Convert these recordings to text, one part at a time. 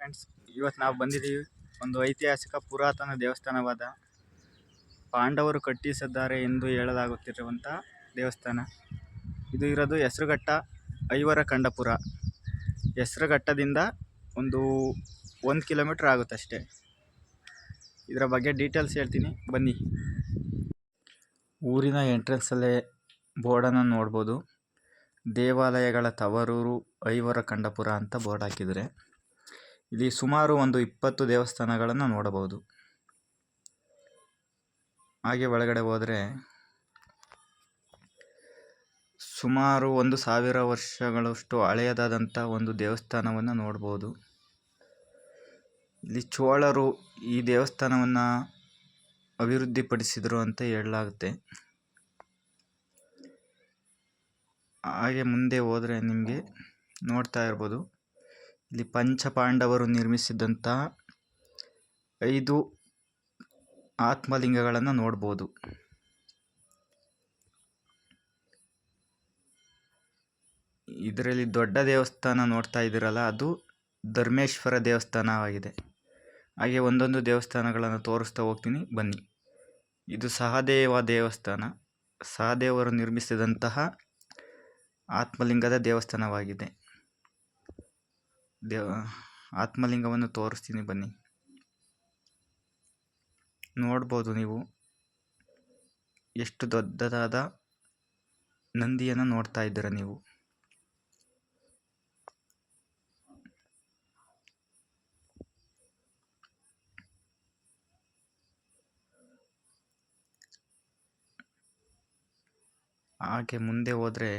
Friends, ಇವತ್ತು ನಾವು ಬಂದಿದ್ದೀವಿ ಒಂದು ಐತಿಹಾಸಿಕ ಪುರಾತನ ದೇವಸ್ಥಾನವಾದ ಪಾಂಡವರು ಕಟ್ಟಿಸಿದ್ದಾರೆ ಎಂದು ಹೇಳಲಾಗುತ್ತಿರುವಂಥ ದೇವಸ್ಥಾನ. ಇದು ಇರೋದು ಹೆಸರುಘಟ್ಟ ಐವರಕಂಡಪುರ. ಹೆಸರುಘಟ್ಟದಿಂದ ಒಂದು 1 ಕಿಲೋಮೀಟರ್ ಆಗುತ್ತೆ ಅಷ್ಟೇ. ಇದರ ಬಗ್ಗೆ ಡೀಟೇಲ್ಸ್ ಹೇಳ್ತೀನಿ, ಬನ್ನಿ. ಊರಿನ ಎಂಟ್ರೆನ್ಸಲ್ಲೇ ಬೋರ್ಡನ್ನು ನೋಡ್ಬೋದು. ದೇವಾಲಯಗಳ ತವರೂರು ಐವರಕಂಡಪುರ ಅಂತ ಬೋರ್ಡ್ ಹಾಕಿದರೆ ಇಲ್ಲಿ ಸುಮಾರು ಒಂದು 20 ದೇವಸ್ಥಾನಗಳನ್ನು ನೋಡಬಹುದು. ಹಾಗೆ ಒಳಗಡೆ ಹೋದರೆ ಸುಮಾರು 1000 ವರ್ಷಗಳಷ್ಟು ಹಳೆಯದಾದಂಥ ಒಂದು ದೇವಸ್ಥಾನವನ್ನು ನೋಡ್ಬೋದು. ಇಲ್ಲಿ ಚೋಳರು ಈ ದೇವಸ್ಥಾನವನ್ನು ಅಭಿವೃದ್ಧಿಪಡಿಸಿದರು ಅಂತ ಹೇಳಲಾಗುತ್ತೆ. ಹಾಗೆ ಮುಂದೆ ಹೋದರೆ ನಿಮಗೆ ನೋಡ್ತಾ ಇರ್ಬೋದು, ಇಲ್ಲಿ ಪಂಚಪಾಂಡವರು ನಿರ್ಮಿಸಿದಂತಹ 5 ಆತ್ಮಲಿಂಗಗಳನ್ನು ನೋಡ್ಬೋದು. ಇದರಲ್ಲಿ ದೊಡ್ಡ ದೇವಸ್ಥಾನ ನೋಡ್ತಾ ಇದ್ದೀರಲ್ಲ, ಅದು ಧರ್ಮೇಶ್ವರ ದೇವಸ್ಥಾನವಾಗಿದೆ. ಹಾಗೆ ಒಂದೊಂದು ದೇವಸ್ಥಾನಗಳನ್ನು ತೋರಿಸ್ತಾ ಹೋಗ್ತೀನಿ, ಬನ್ನಿ. ಇದು ಸಹದೇವ ದೇವಸ್ಥಾನ. ಸಹದೇವರು ನಿರ್ಮಿಸಿದಂತಹ ಆತ್ಮಲಿಂಗದ ದೇವಸ್ಥಾನವಾಗಿದೆ. ಆತ್ಮಲಿಂಗವನ್ನು ತೋರಿಸ್ತೀನಿ, ಬನ್ನಿ. ನೋಡ್ಬೋದು ನೀವು, ಎಷ್ಟು ದೊಡ್ಡದಾದ ನಂದಿಯನ್ನು ನೋಡ್ತಾ ಇದ್ದೀರ ನೀವು. ಹಾಗೆ ಮುಂದೆ ಹೋದರೆ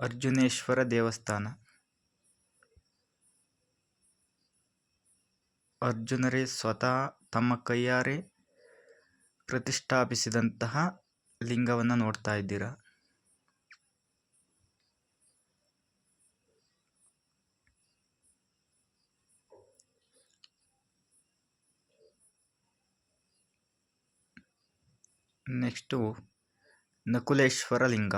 ಅರ್ಜುನೇಶ್ವರ ದೇವಸ್ಥಾನ. ಅರ್ಜುನರೇ ಸ್ವತಃ ತಮ್ಮ ಕೈಯಾರೆ ಪ್ರತಿಷ್ಠಾಪಿಸಿದಂತಹ ಲಿಂಗವನ್ನು ನೋಡ್ತಾ ಇದ್ದೀರಾ. ನೆಕ್ಸ್ಟು ನಕುಲೇಶ್ವರ ಲಿಂಗ.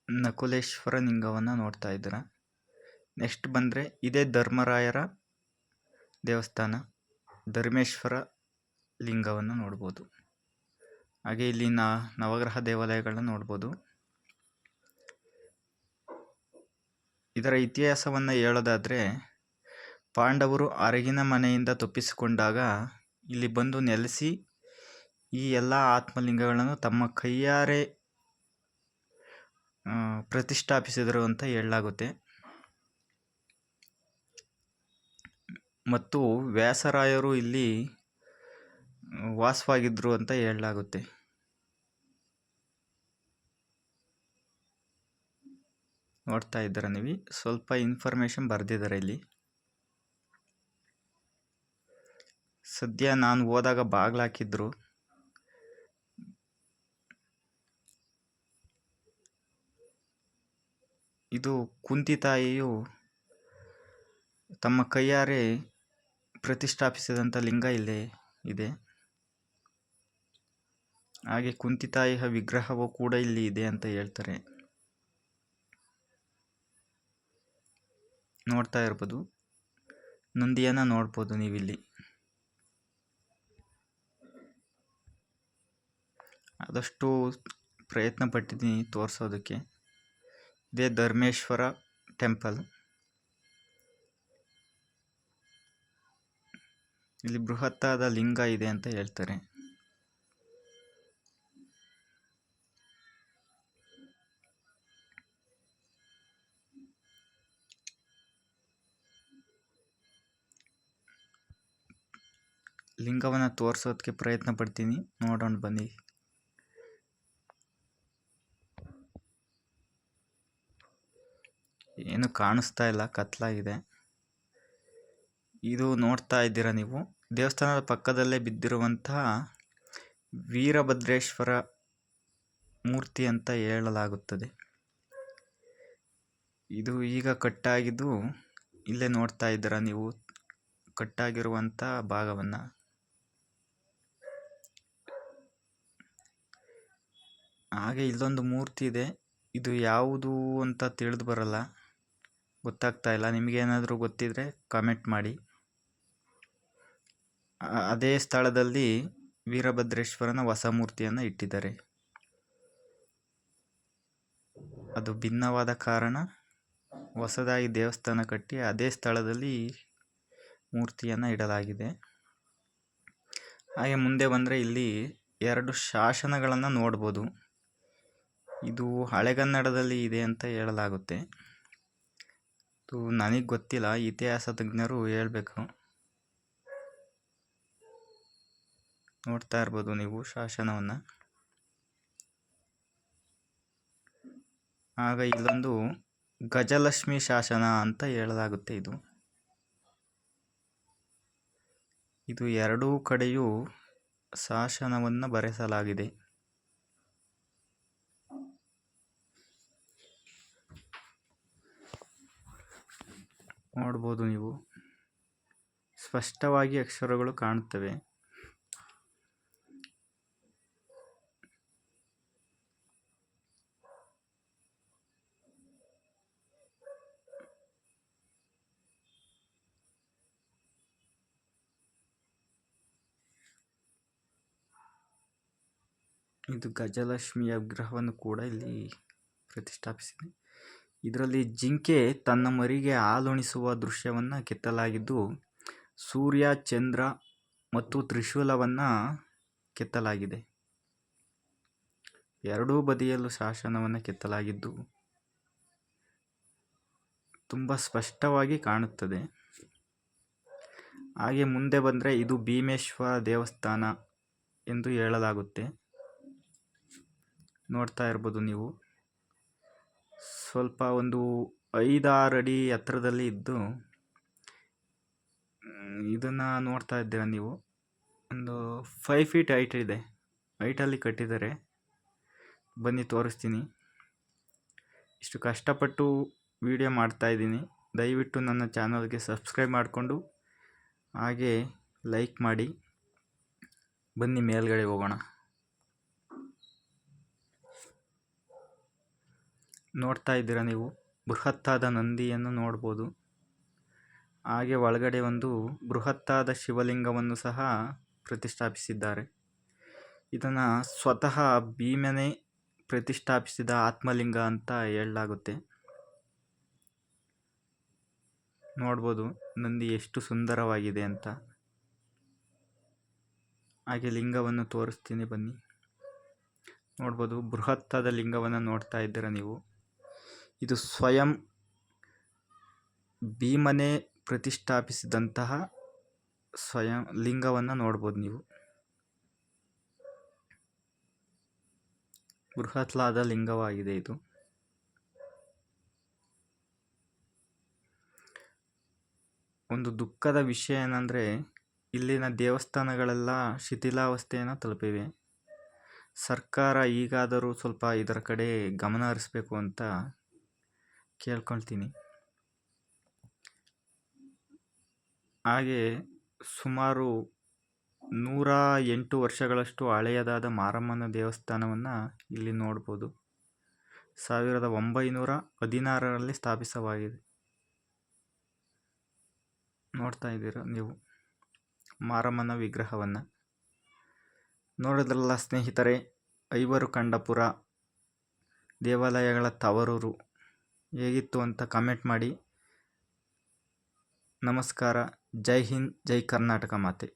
ನಕುಲೇಶ್ವರ ಲಿಂಗವನ್ನು ನೋಡ್ತಾ ಇದ್ದೀರಾ. ನೆಕ್ಸ್ಟ್ ಬಂದರೆ ಇದೇ ಧರ್ಮರಾಯರ ದೇವಸ್ಥಾನ. ಧರ್ಮೇಶ್ವರ ಲಿಂಗವನ್ನು ನೋಡ್ಬೋದು. ಹಾಗೆ ಇಲ್ಲಿ ನವಗ್ರಹ ದೇವಾಲಯಗಳನ್ನ ನೋಡ್ಬೋದು. ಇದರ ಇತಿಹಾಸವನ್ನು ಹೇಳೋದಾದರೆ, ಪಾಂಡವರು ಅರಗಿನ ಮನೆಯಿಂದ ತಪ್ಪಿಸಿಕೊಂಡಾಗ ಇಲ್ಲಿ ಬಂದು ನೆಲೆಸಿ ಈ ಎಲ್ಲ ಆತ್ಮಲಿಂಗಗಳನ್ನು ತಮ್ಮ ಕೈಯಾರೆ ಪ್ರತಿಷ್ಠಾಪಿಸಿದರು ಅಂತ ಹೇಳಲಾಗುತ್ತೆ. ಮತ್ತು ವ್ಯಾಸರಾಯರು ಇಲ್ಲಿ ವಾಸವಾಗಿದ್ದರು ಅಂತ ಹೇಳಲಾಗುತ್ತೆ. ನೋಡ್ತಾ ಇದ್ದೀರಾ ನೀವು, ಸ್ವಲ್ಪ ಇನ್ಫಾರ್ಮೇಷನ್ ಬರೆದಿದ್ದಾರೆ ಇಲ್ಲಿ. ಸದ್ಯ ನಾನು ಹೋದಾಗ ಬಾಗಿಲಾಕಿದ್ರು. ಇದು ಕುಂತಿತಾಯಿಯು ತಮ್ಮ ಕೈಯಾರೆ ಪ್ರತಿಷ್ಠಾಪಿಸಿದಂಥ ಲಿಂಗ ಇಲ್ಲೇ ಇದೆ. ಹಾಗೆ ಕುಂತಿತಾಯಿಯ ವಿಗ್ರಹವೂ ಕೂಡ ಇಲ್ಲಿ ಇದೆ ಅಂತ ಹೇಳ್ತಾರೆ. ನೋಡ್ತಾ ಇರ್ಬೋದು, ನಂದಿಯನ್ನು ನೋಡ್ಬೋದು ನೀವಿಲ್ಲಿ. ಆದಷ್ಟು ಪ್ರಯತ್ನ ಪಟ್ಟಿದ್ದೀನಿ ತೋರಿಸೋದಕ್ಕೆ. ಇದೇ ಧರ್ಮೇಶ್ವರ ಟೆಂಪಲ್. ಇಲ್ಲಿ ಬೃಹತ್ತಾದ ಲಿಂಗ ಇದೆ ಅಂತ ಹೇಳ್ತಾರೆ. ಲಿಂಗವನ್ನು ತೋರಿಸೋದಕ್ಕೆ ಪ್ರಯತ್ನ ಪಡ್ತೀನಿ, ನೋಡೋಣ ಬನ್ನಿ. ಏನು ಕಾಣಿಸ್ತಾ ಇಲ್ಲ, ಕತ್ಲಾಗಿದೆ. ಇದು ನೋಡ್ತಾ ಇದ್ದೀರಾ ನೀವು, ದೇವಸ್ಥಾನದ ಪಕ್ಕದಲ್ಲೇ ಬಿದ್ದಿರುವಂತಹ ವೀರಭದ್ರೇಶ್ವರ ಮೂರ್ತಿ ಅಂತ ಹೇಳಲಾಗುತ್ತದೆ. ಇದು ಈಗ ಕಟ್ಟಾಗಿದ್ದು ಇಲ್ಲೇ ನೋಡ್ತಾ ಇದ್ದೀರಾ ನೀವು. ಕಟ್ಟಾಗಿರುವಂಥ ಭಾಗವನ್ನು. ಹಾಗೆ ಇಲ್ಲೊಂದು ಮೂರ್ತಿ ಇದೆ, ಇದು ಯಾವುದು ಅಂತ ತಿಳಿದು ಬರಲ್ಲ, ಗೊತ್ತಾಗ್ತಾ ಇಲ್ಲ. ನಿಮಗೇನಾದರೂ ಗೊತ್ತಿದ್ರೆ ಕಾಮೆಂಟ್ ಮಾಡಿ. ಅದೇ ಸ್ಥಳದಲ್ಲಿ ವೀರಭದ್ರೇಶ್ವರನ ಹೊಸ ಮೂರ್ತಿಯನ್ನು ಇಟ್ಟಿದ್ದಾರೆ. ಅದು ಭಿನ್ನವಾದ ಕಾರಣ ಹೊಸದಾಗಿ ದೇವಸ್ಥಾನ ಕಟ್ಟಿ ಅದೇ ಸ್ಥಳದಲ್ಲಿ ಮೂರ್ತಿಯನ್ನು ಇಡಲಾಗಿದೆ. ಹಾಗೆ ಮುಂದೆ ಬಂದರೆ ಇಲ್ಲಿ 2 ಶಾಸನಗಳನ್ನು ನೋಡ್ಬೋದು. ಇದು ಹಳೆಗನ್ನಡದಲ್ಲಿ ಇದೆ ಅಂತ ಹೇಳಲಾಗುತ್ತೆ. ಇದು ನನಗೆ ಗೊತ್ತಿಲ್ಲ, ಇತಿಹಾಸ ತಜ್ಞರು ಹೇಳಬೇಕು. ನೋಡ್ತಾ ಇರ್ಬೋದು ನೀವು ಶಾಸನವನ್ನು. ಆಗ ಇಲ್ಲೊಂದು ಗಜಲಕ್ಷ್ಮಿ ಶಾಸನ ಅಂತ ಹೇಳಲಾಗುತ್ತೆ. ಇದು ಎರಡೂ ಕಡೆಯೂ ಶಾಸನವನ್ನು ಬರೆಸಲಾಗಿದೆ. ನೋಡ್ಬೋದು ನೀವು, ಸ್ಪಷ್ಟವಾಗಿ ಅಕ್ಷರಗಳು ಕಾಣುತ್ತವೆ. ಇದು ಗಜಲಕ್ಷ್ಮಿಯ ವಿಗ್ರಹವನ್ನು ಕೂಡ ಇಲ್ಲಿ ಪ್ರತಿಷ್ಠಾಪಿಸಿದೆ. ಇದರಲ್ಲಿ ಜಿಂಕೆ ತನ್ನ ಮರಿಗೆ ಹಾಲುಣಿಸುವ ದೃಶ್ಯವನ್ನು ಕೆತ್ತಲಾಗಿದ್ದು, ಸೂರ್ಯ, ಚಂದ್ರ ಮತ್ತು ತ್ರಿಶೂಲವನ್ನು ಕೆತ್ತಲಾಗಿದೆ. ಎರಡೂ ಬದಿಯಲ್ಲೂ ಶಾಸನವನ್ನು ಕೆತ್ತಲಾಗಿದ್ದು ತುಂಬ ಸ್ಪಷ್ಟವಾಗಿ ಕಾಣುತ್ತದೆ. ಹಾಗೆ ಮುಂದೆ ಬಂದರೆ ಇದು ಭೀಮೇಶ್ವರ ದೇವಸ್ಥಾನ ಎಂದು ಹೇಳಲಾಗುತ್ತೆ. ನೋಡ್ತಾ ಇರ್ಬೋದು ನೀವು, ಸ್ವಲ್ಪ ಒಂದು 5-6 ಅಡಿ ಎತ್ತರದಲ್ಲಿ ಇದ್ದು, ಇದನ್ನು ನೋಡ್ತಾ ಇದ್ದೀರಾ ನೀವು, ಒಂದು 5 ಫೀಟ್ ಹೈಟ್ ಇದೆ, ಹೈಟಲ್ಲಿ ಕಟ್ಟಿದ್ದಾರೆ. ಬನ್ನಿ ತೋರಿಸ್ತೀನಿ. ಇಷ್ಟು ಕಷ್ಟಪಟ್ಟು ವಿಡಿಯೋ ಮಾಡ್ತಾಯಿದ್ದೀನಿ. ದಯವಿಟ್ಟು ನನ್ನ ಚಾನಲ್ಗೆ ಸಬ್ಸ್ಕ್ರೈಬ್ ಮಾಡಿಕೊಂಡು ಹಾಗೆ ಲೈಕ್ ಮಾಡಿ. ಬನ್ನಿ ಮೇಲ್ಗಡೆ ಹೋಗೋಣ. ನೋಡ್ತಾ ಇದ್ದೀರಾ ನೀವು, ಬೃಹತ್ತಾದ ನಂದಿಯನ್ನು ನೋಡ್ಬೋದು. ಹಾಗೆ ಒಳಗಡೆ ಒಂದು ಬೃಹತ್ತಾದ ಶಿವಲಿಂಗವನ್ನು ಸಹ ಪ್ರತಿಷ್ಠಾಪಿಸಿದ್ದಾರೆ. ಇದನ್ನು ಸ್ವತಃ ಭೀಮನೇ ಪ್ರತಿಷ್ಠಾಪಿಸಿದ ಆತ್ಮಲಿಂಗ ಅಂತ ಹೇಳಲಾಗುತ್ತೆ. ನೋಡ್ಬೋದು ನಂದಿ ಎಷ್ಟು ಸುಂದರವಾಗಿದೆ ಅಂತ. ಹಾಗೆ ಲಿಂಗವನ್ನು ತೋರಿಸ್ತೀನಿ ಬನ್ನಿ. ನೋಡ್ಬೋದು, ಬೃಹತ್ತಾದ ಲಿಂಗವನ್ನು ನೋಡ್ತಾ ಇದ್ದೀರಾ ನೀವು. ಇದು ಸ್ವಯಂ ಭೀಮನೇ ಪ್ರತಿಷ್ಠಾಪಿಸಿದಂತಹ ಸ್ವಯಂ ಲಿಂಗವನ್ನು ನೋಡ್ಬೋದು ನೀವು. ಬೃಹತ್ತಾದ ಲಿಂಗವಾಗಿದೆ ಇದು. ಒಂದು ದುಃಖದ ವಿಷಯ ಏನಂದರೆ, ಇಲ್ಲಿನ ದೇವಸ್ಥಾನಗಳೆಲ್ಲ ಶಿಥಿಲಾವಸ್ಥೆಯನ್ನು ತಲುಪಿವೆ. ಸರ್ಕಾರ ಈಗಾದರೂ ಸ್ವಲ್ಪ ಇದರ ಕಡೆ ಗಮನ ಹರಿಸಬೇಕು ಅಂತ ಕೇಳ್ಕೊಳ್ತೀನಿ. ಹಾಗೆ ಸುಮಾರು 108 ವರ್ಷಗಳಷ್ಟು ಹಳೆಯದಾದ ಮಾರಮ್ಮನ ದೇವಸ್ಥಾನವನ್ನು ಇಲ್ಲಿ ನೋಡ್ಬೋದು. 1916ರಲ್ಲಿ ಸ್ಥಾಪಿತವಾಗಿದೆ. ನೋಡ್ತಾ ಇದ್ದೀರಾ ನೀವು ಮಾರಮ್ಮನ ವಿಗ್ರಹವನ್ನು. ನೋಡಿದ್ರಲ್ಲ ಸ್ನೇಹಿತರೆ, ಐವರುಕಂಡಪುರ ದೇವಾಲಯಗಳ ತವರೂರು ಹೇಗಿತ್ತು ಅಂತ ಕಮೆಂಟ್ ಮಾಡಿ. ನಮಸ್ಕಾರ. ಜೈ ಹಿಂದ್, ಜೈ ಕರ್ನಾಟಕ ಮಾತೆ.